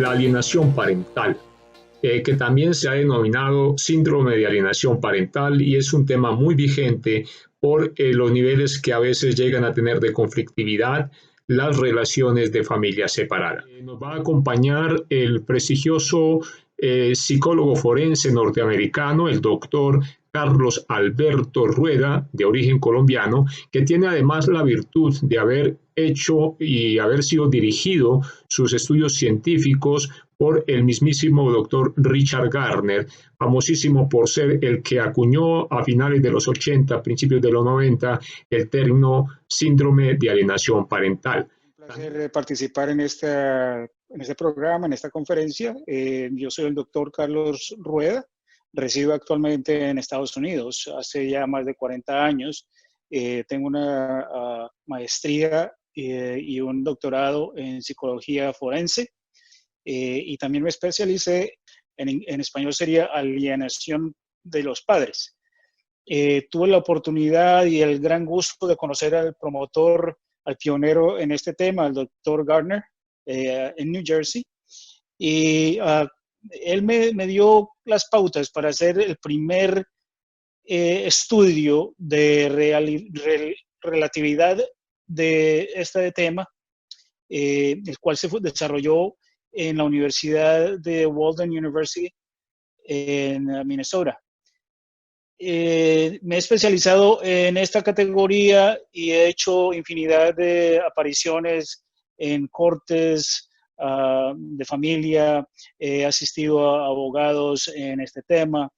la alienación parental, que también se ha denominado síndrome de alienación parental y es un tema muy vigente por los niveles que a veces llegan a tener de conflictividad las relaciones de familia separada. Nos va a acompañar el prestigioso psicólogo forense norteamericano, el doctor Carlos Alberto Rueda, de origen colombiano, que tiene además la virtud de haber hecho y haber sido dirigido sus estudios científicos por el mismísimo doctor Richard Gardner, famosísimo por ser el que acuñó a finales de los 80, principios de los 90, el término síndrome de alienación parental. Un placer participar en este programa, en esta conferencia. Yo soy el doctor Carlos Rueda, resido actualmente en Estados Unidos hace ya más de 40 años. Tengo una maestría y un doctorado en psicología forense. Y también me especialicé, en español sería alienación de los padres. Tuve la oportunidad y el gran gusto de conocer al promotor, al pionero en este tema, al doctor Gardner, en New Jersey. Y él me dio las pautas para hacer el primer estudio de relatividad de este tema, el cual se desarrolló en la Universidad de Walden University en Minnesota. Me he especializado en esta categoría y he hecho infinidad de apariciones en cortes de familia, he asistido a abogados en este tema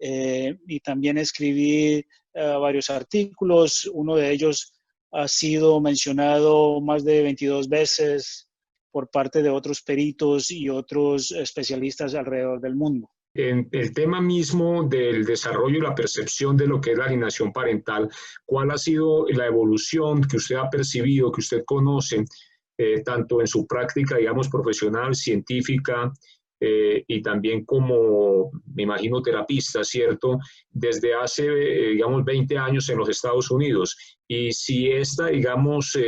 y también escribí varios artículos. Uno de ellos ha sido mencionado más de 22 veces por parte de otros peritos y otros especialistas alrededor del mundo. En el tema mismo del desarrollo y la percepción de lo que es la alienación parental, ¿cuál ha sido la evolución que usted ha percibido, que usted conoce, tanto en su práctica, digamos, profesional, científica, y también como, me imagino, terapista, ¿cierto? Desde hace, digamos, 20 años en los Estados Unidos. Y si esta, digamos,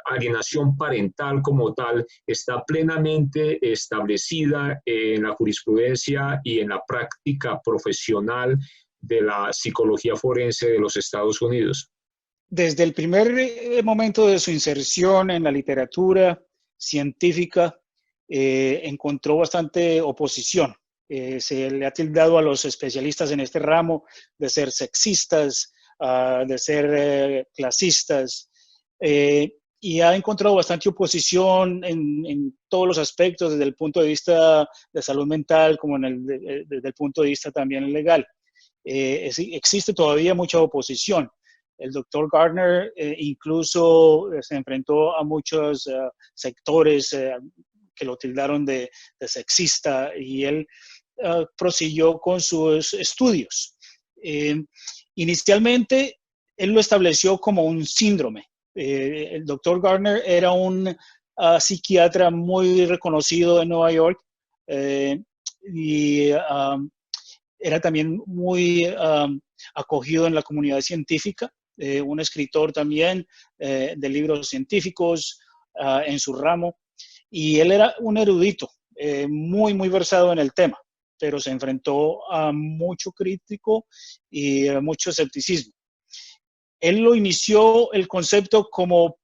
alienación parental como tal está plenamente establecida en la jurisprudencia y en la práctica profesional de la psicología forense de los Estados Unidos. Desde el primer momento de su inserción en la literatura científica, encontró bastante oposición. Se le ha tildado a los especialistas en este ramo de ser sexistas, de ser clasistas, y ha encontrado bastante oposición en todos los aspectos, desde el punto de vista de salud mental como desde el punto de vista también legal. Existe todavía mucha oposición. El doctor Gardner incluso se enfrentó a muchos sectores que lo tildaron de sexista y él prosiguió con sus estudios. Inicialmente, él lo estableció como un síndrome. El doctor Gardner era un psiquiatra muy reconocido en Nueva York y era también muy acogido en la comunidad científica, un escritor también de libros científicos en su ramo, y él era un erudito muy, muy versado en el tema, pero se enfrentó a mucho crítico y mucho escepticismo. Él lo inició el concepto como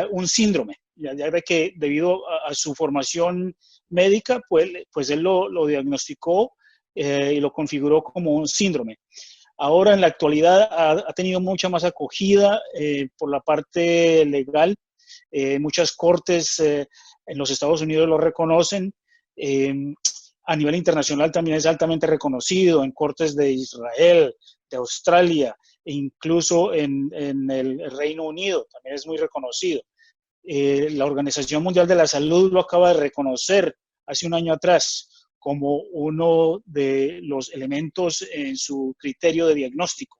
un síndrome, ya de que debido a su formación médica, pues él lo diagnosticó y lo configuró como un síndrome. Ahora, en la actualidad, ha tenido mucha más acogida por la parte legal. Muchas cortes en los Estados Unidos lo reconocen. A nivel internacional también es altamente reconocido en cortes de Israel, de Australia, e incluso en el Reino Unido también es muy reconocido. La Organización Mundial de la Salud lo acaba de reconocer hace un año atrás como uno de los elementos en su criterio de diagnóstico.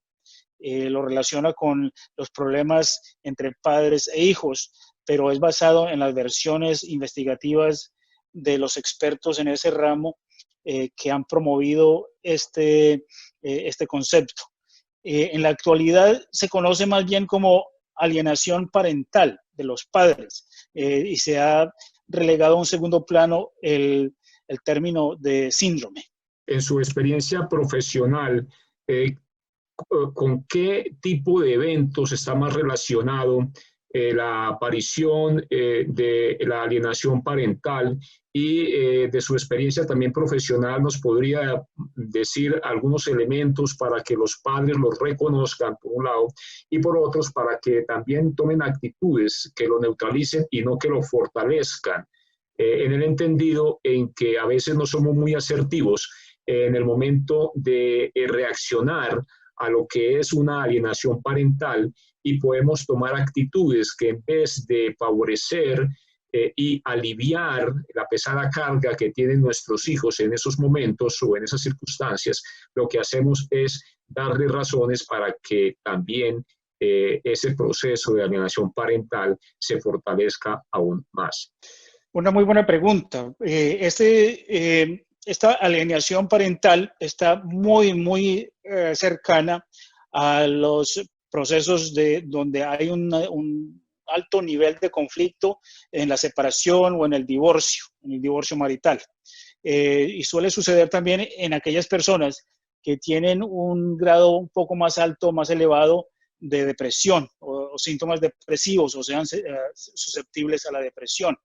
Lo relaciona con los problemas entre padres e hijos, pero es basado en las versiones investigativas de los expertos en ese ramo que han promovido este concepto. En la actualidad se conoce más bien como alienación parental de los padres y se ha relegado a un segundo plano el término de síndrome. En su experiencia profesional, ¿con qué tipo de eventos está más relacionado la aparición de la alienación parental? Y de su experiencia también profesional, ¿nos podría decir algunos elementos para que los padres los reconozcan, por un lado, y por otros, para que también tomen actitudes que lo neutralicen y no que lo fortalezcan? En el entendido en que a veces no somos muy asertivos en el momento de reaccionar a lo que es una alienación parental, y podemos tomar actitudes que, en vez de favorecer y aliviar la pesada carga que tienen nuestros hijos en esos momentos o en esas circunstancias, lo que hacemos es darle razones para que también ese proceso de alienación parental se fortalezca aún más. Una muy buena pregunta. Esta alienación parental está muy cercana a los procesos donde hay un alto nivel de conflicto en la separación o en el divorcio marital. Y suele suceder también en aquellas personas que tienen un grado un poco más alto, más elevado de depresión o síntomas depresivos, o sean susceptibles a la depresión.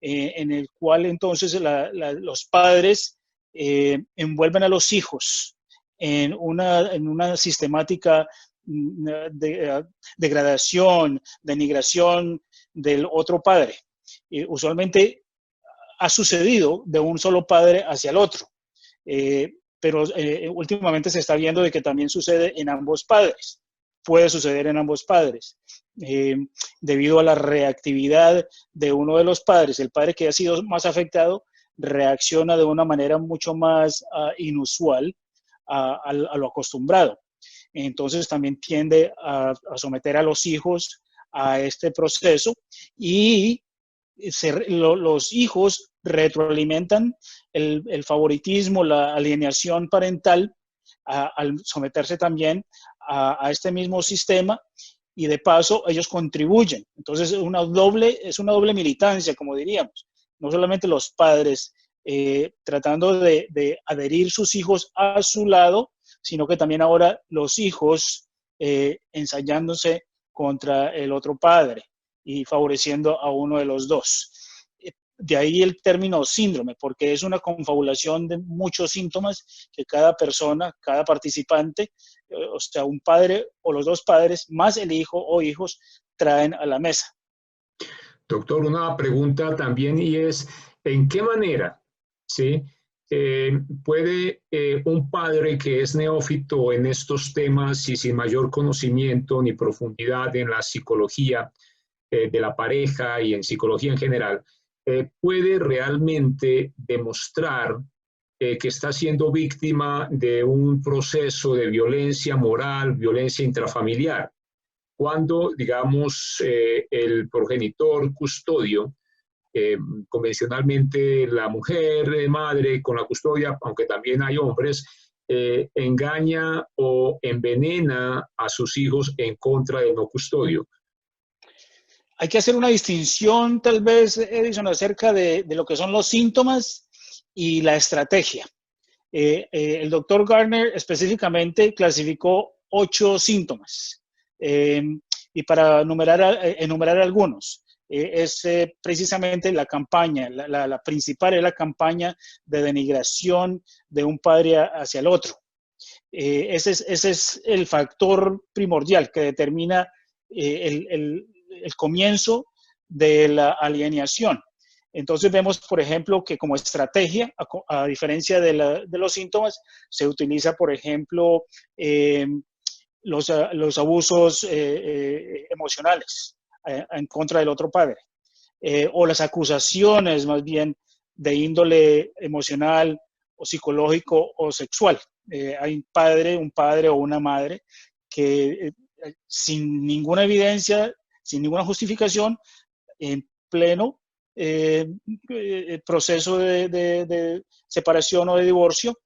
En el cual entonces los padres envuelven a los hijos en una sistemática de degradación, denigración del otro padre. Usualmente ha sucedido de un solo padre hacia el otro, pero últimamente se está viendo de que también sucede en ambos padres. Puede suceder en ambos padres, debido a la reactividad de uno de los padres. El padre que ha sido más afectado reacciona de una manera mucho más inusual a lo acostumbrado. Entonces también tiende a someter a los hijos a este proceso, y los hijos retroalimentan el favoritismo, la alienación parental, al someterse también a este mismo sistema, y de paso ellos contribuyen. Entonces es una doble militancia, como diríamos. No solamente los padres tratando de adherir sus hijos a su lado, sino que también ahora los hijos ensayándose contra el otro padre y favoreciendo a uno de los dos. De ahí el término síndrome, porque es una confabulación de muchos síntomas que cada persona, cada participante, o sea, un padre o los dos padres, más el hijo o hijos, traen a la mesa. Doctor, una pregunta también, y es, ¿en qué manera, sí, puede un padre que es neófito en estos temas y sin mayor conocimiento ni profundidad en la psicología de la pareja y en psicología en general, puede realmente demostrar que está siendo víctima de un proceso de violencia moral, violencia intrafamiliar, cuando, digamos, el progenitor custodio, convencionalmente la mujer madre con la custodia, aunque también hay hombres, engaña o envenena a sus hijos en contra del no custodio? Hay que hacer una distinción, tal vez, Edison, acerca de lo que son los síntomas y la estrategia. El doctor Gardner específicamente clasificó 8 síntomas. Y para enumerar algunos, es precisamente la campaña, la principal es la campaña de denigración de un padre hacia el otro. Ese es el factor primordial que determina el comienzo de la alienación. Entonces vemos, por ejemplo, que como estrategia, a diferencia de los síntomas, se utiliza, por ejemplo, los abusos emocionales en contra del otro padre, o las acusaciones más bien de índole emocional o psicológico o sexual. Hay un padre o una madre que sin ninguna evidencia, sin ninguna justificación, en pleno proceso de separación o de divorcio,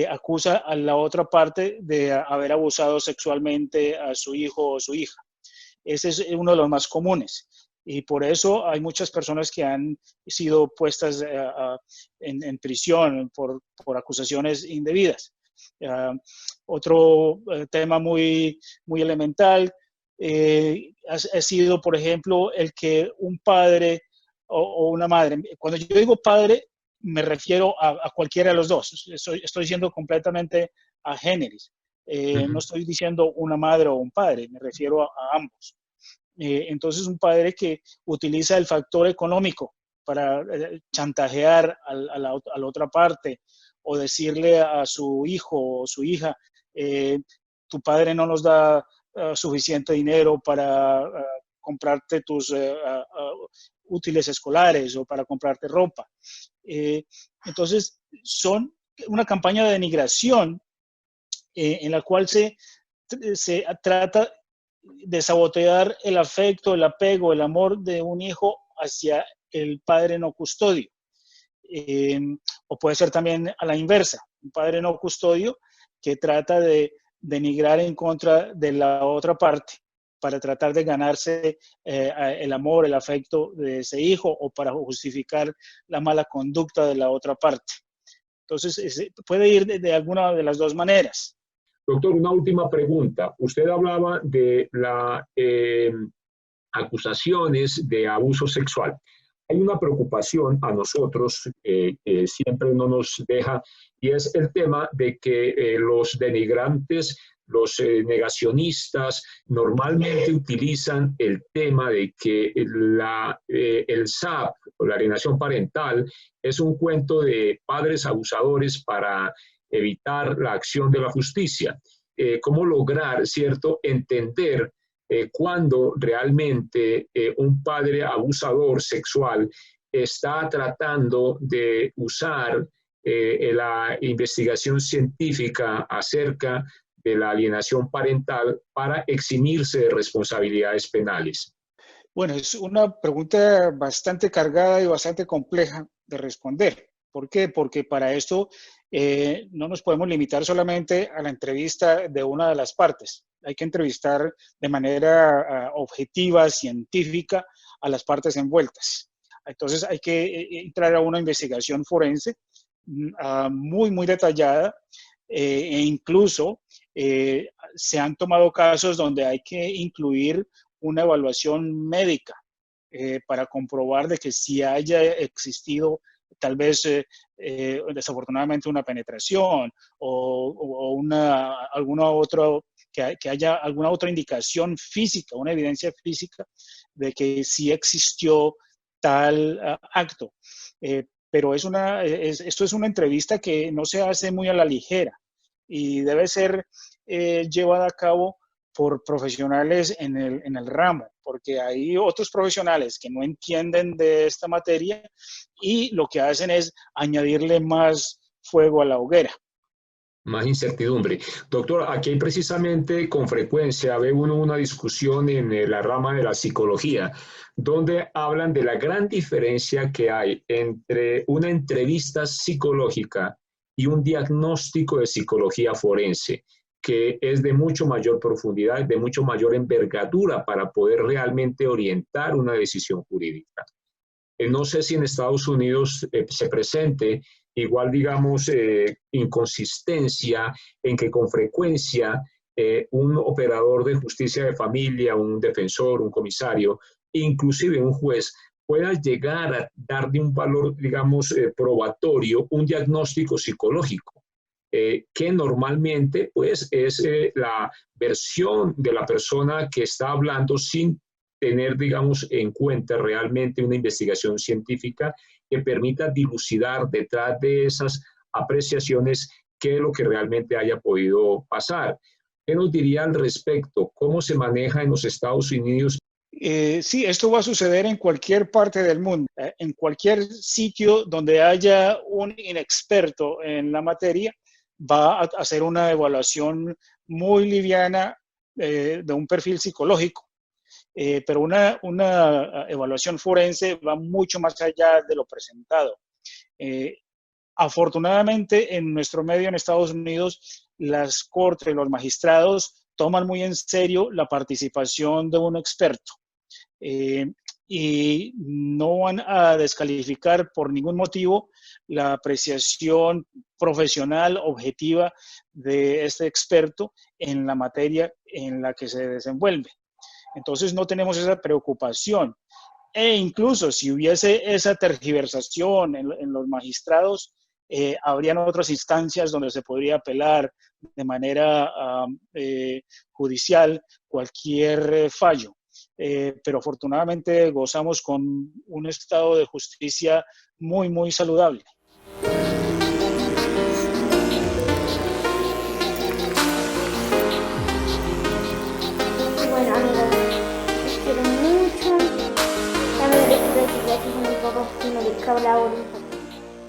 acusa a la otra parte de haber abusado sexualmente a su hijo o su hija. Ese es uno de los más comunes. Y por eso hay muchas personas que han sido puestas en prisión por acusaciones indebidas. Otro tema muy elemental ha sido, por ejemplo, el que un padre o una madre, cuando yo digo padre, me refiero a cualquiera de los dos. Estoy siendo completamente a generis. No estoy diciendo una madre o un padre, me refiero a ambos. Entonces, un padre que utiliza el factor económico para chantajear a la otra parte o decirle a su hijo o su hija, tu padre no nos da suficiente dinero para comprarte tus útiles escolares o para comprarte ropa. Entonces, son una campaña de denigración en la cual se trata de sabotear el afecto, el apego, el amor de un hijo hacia el padre no custodio. O puede ser también a la inversa, un padre no custodio que trata de denigrar en contra de la otra parte para tratar de ganarse el amor, el afecto de ese hijo o para justificar la mala conducta de la otra parte. Entonces, puede ir de alguna de las dos maneras. Doctor, una última pregunta. Usted hablaba de las acusaciones de abuso sexual. Hay una preocupación a nosotros que siempre no nos deja, y es el tema de que los denigrantes, los negacionistas, normalmente utilizan el tema de que el SAP, o la alienación parental, es un cuento de padres abusadores para evitar la acción de la justicia. ¿Cómo lograr, cierto, entender cuando realmente un padre abusador sexual está tratando de usar la investigación científica acerca de la alienación parental para eximirse de responsabilidades penales? Bueno, es una pregunta bastante cargada y bastante compleja de responder. ¿Por qué? Porque para esto no nos podemos limitar solamente a la entrevista de una de las partes. Hay que entrevistar de manera objetiva, científica, a las partes envueltas. Entonces hay que entrar a una investigación forense muy detallada e incluso se han tomado casos donde hay que incluir una evaluación médica para comprobar de que si haya existido tal vez desafortunadamente una penetración o alguna otra, que haya alguna otra indicación física, una evidencia física de que sí existió tal acto. Pero esto es una entrevista que no se hace muy a la ligera y debe ser llevada a cabo por profesionales en el ramo, porque hay otros profesionales que no entienden de esta materia y lo que hacen es añadirle más fuego a la hoguera. Más incertidumbre. Doctor, aquí hay precisamente con frecuencia ve uno una discusión en la rama de la psicología, donde hablan de la gran diferencia que hay entre una entrevista psicológica y un diagnóstico de psicología forense, que es de mucho mayor profundidad, de mucho mayor envergadura para poder realmente orientar una decisión jurídica. No sé si en Estados Unidos se presente igual, digamos, inconsistencia en que con frecuencia un operador de justicia de familia, un defensor, un comisario, inclusive un juez, pueda llegar a darle un valor, digamos, probatorio, un diagnóstico psicológico, que normalmente, pues, es la versión de la persona que está hablando sin tener, digamos, en cuenta realmente una investigación científica que permita dilucidar detrás de esas apreciaciones qué es lo que realmente haya podido pasar. ¿Qué nos diría al respecto? ¿Cómo se maneja en los Estados Unidos? Sí, esto va a suceder en cualquier parte del mundo, en cualquier sitio donde haya un inexperto en la materia, va a hacer una evaluación muy liviana de un perfil psicológico. Pero una evaluación forense va mucho más allá de lo presentado. Afortunadamente, en nuestro medio en Estados Unidos, las cortes, los magistrados toman muy en serio la participación de un experto. y no van a descalificar por ningún motivo la apreciación profesional, objetiva de este experto en la materia en la que se desenvuelve. Entonces no tenemos esa preocupación. E incluso si hubiese esa tergiversación en los magistrados, habrían otras instancias donde se podría apelar de manera judicial cualquier fallo. Pero afortunadamente gozamos con un estado de justicia muy, muy saludable. Bueno, amigos, les quiero mucho. También les quiero decir gracias a mi papá que me dedicó la hora.